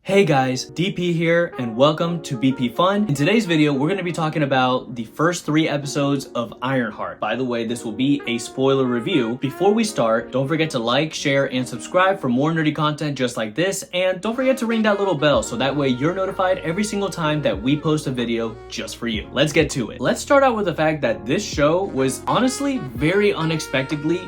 Hey guys, DP here and welcome to BP Fun. In today's video, we're going to be talking about the first 3 episodes of Ironheart. By the way, this will be a spoiler review. Before we start, don't forget to like, share, and subscribe for more nerdy content just like this. And don't forget to ring that little bell so that way you're notified every single time that we post a video just for you. Let's get to it. Let's start out with the fact that this show was honestly very unexpectedly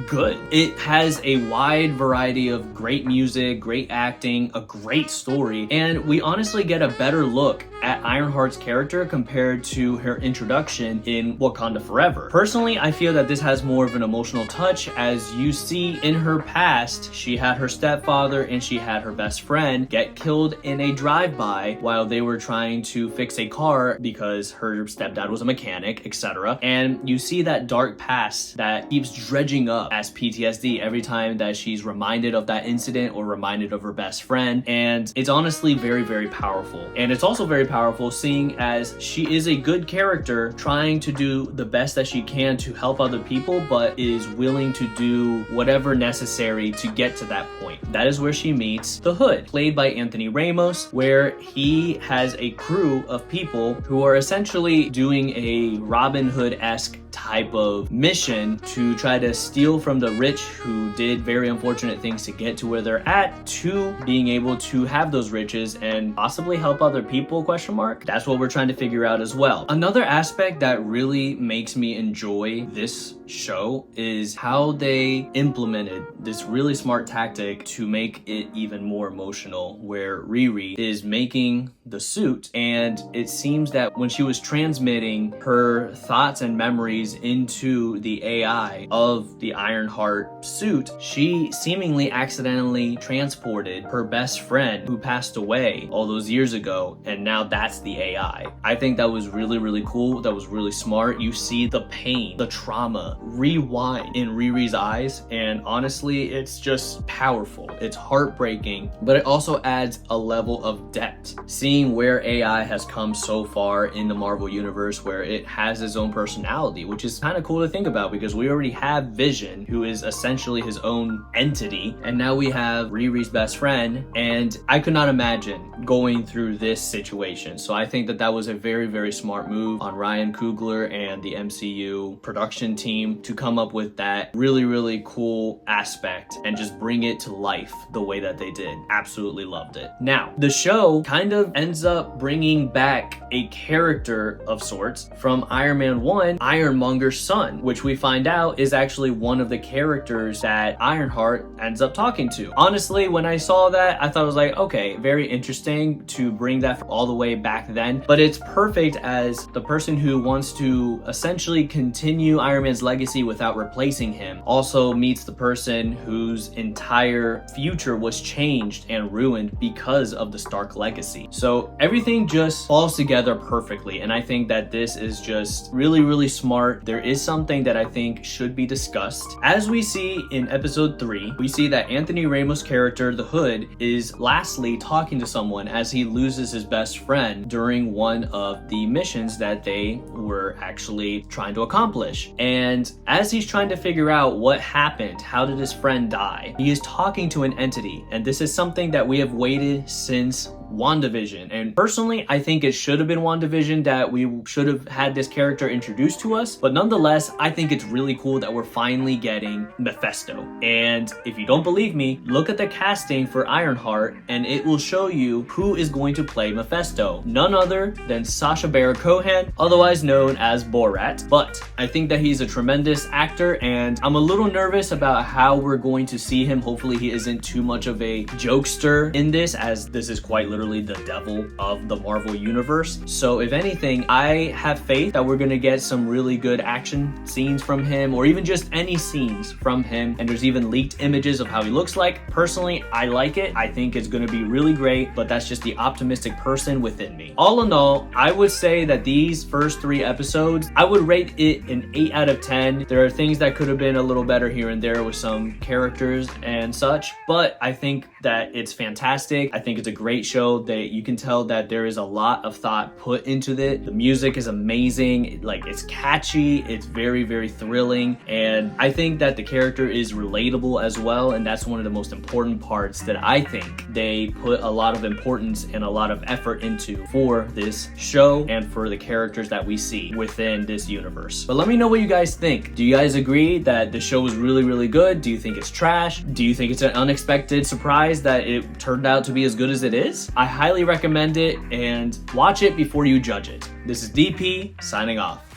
good. It has a wide variety of great music, great acting, a great story, and we honestly get a better look at Ironheart's character compared to her introduction in Wakanda Forever. Personally, I feel that this has more of an emotional touch, as you see in her past, she had her stepfather and she had her best friend get killed in a drive-by while they were trying to fix a car because her stepdad was a mechanic, etc. And you see that dark past that keeps dredging up as PTSD every time that she's reminded of that incident or reminded of her best friend. And it's honestly very, very powerful. And it's also very powerful seeing as she is a good character trying to do the best that she can to help other people, but is willing to do whatever necessary to get to that point. That is where she meets the Hood, played by Anthony Ramos, where he has a crew of people who are essentially doing a Robin Hood-esque type of mission to try to steal from the rich who did very unfortunate things to get to where they're at, to being able to have those riches and possibly help other people, question mark. That's what we're trying to figure out as well. Another aspect that really makes me enjoy this show is how they implemented this really smart tactic to make it even more emotional, where Riri is making the suit, and it seems that when she was transmitting her thoughts and memories into the AI of the Ironheart suit, she seemingly accidentally transported her best friend who passed away all those years ago, and now that's the AI. I think that was really, really cool. That was really smart. You see the pain, the trauma rewind in Riri's eyes, and honestly, it's just powerful. It's heartbreaking, but it also adds a level of depth. Seeing where AI has come so far in the Marvel universe, where it has its own personality, which is kind of cool to think about because we already have Vision, who is essentially his own entity, and now we have Riri's best friend, and I could not imagine going through this situation. So I think that that was a very, very smart move on Ryan Coogler and the MCU production team to come up with that really, really cool aspect and just bring it to life the way that they did. Absolutely loved it. Now, the show kind of ends up bringing back a character of sorts from Iron Man 1, Ironmonger's son, which we find out is actually one of the characters that Ironheart ends up talking to. Honestly, when I saw that, I thought it was like, okay, very interesting to bring that all the way back then, but it's perfect as the person who wants to essentially continue Iron Man's legacy without replacing him also meets the person whose entire future was changed and ruined because of the Stark legacy. So everything just falls together perfectly, and I think that this is just really, really smart. There is something that I think should be discussed. As we see in episode 3, we see that Anthony Ramos' character, the Hood, is lastly talking to someone as he loses his best friend during one of the missions that they were actually trying to accomplish. And as he's trying to figure out what happened, how did his friend die, he is talking to an entity, and this is something that we have waited since WandaVision. And personally, I think it should have been WandaVision that we should have had this character introduced to us, but nonetheless, I think it's really cool that we're finally getting Mephisto. And if you don't believe me, look at the casting for Ironheart and it will show you who is going to play Mephisto. None other than Sacha Baron Cohen, otherwise known as Borat. But I think that he's a tremendous actor, and I'm a little nervous about how we're going to see him. Hopefully he isn't too much of a jokester in this, as this is quite literally the devil of the Marvel universe. So if anything, I have faith that we're gonna get some really good action scenes from him, or even just any scenes from him, and there's even leaked images of how he looks like. Personally, I like it. I think it's gonna be really great, but that's just the optimistic person within me. All in all, I would say that these first 3 episodes, I would rate it an 8 out of 10. There are things that could have been a little better here and there with some characters and such, but I think that it's fantastic. I think it's a great show. that you can tell that there is a lot of thought put into it. The music is amazing, like it's catchy, it's very, very thrilling, and I think that the character is relatable as well, and that's one of the most important parts that I think they put a lot of importance and a lot of effort into for this show and for the characters that we see within this universe. But let me know what you guys think. Do you guys agree that the show is really, really good? Do you think it's trash? Do you think it's an unexpected surprise that it turned out to be as good as it is? I highly recommend it, and watch it before you judge it. This is DP signing off.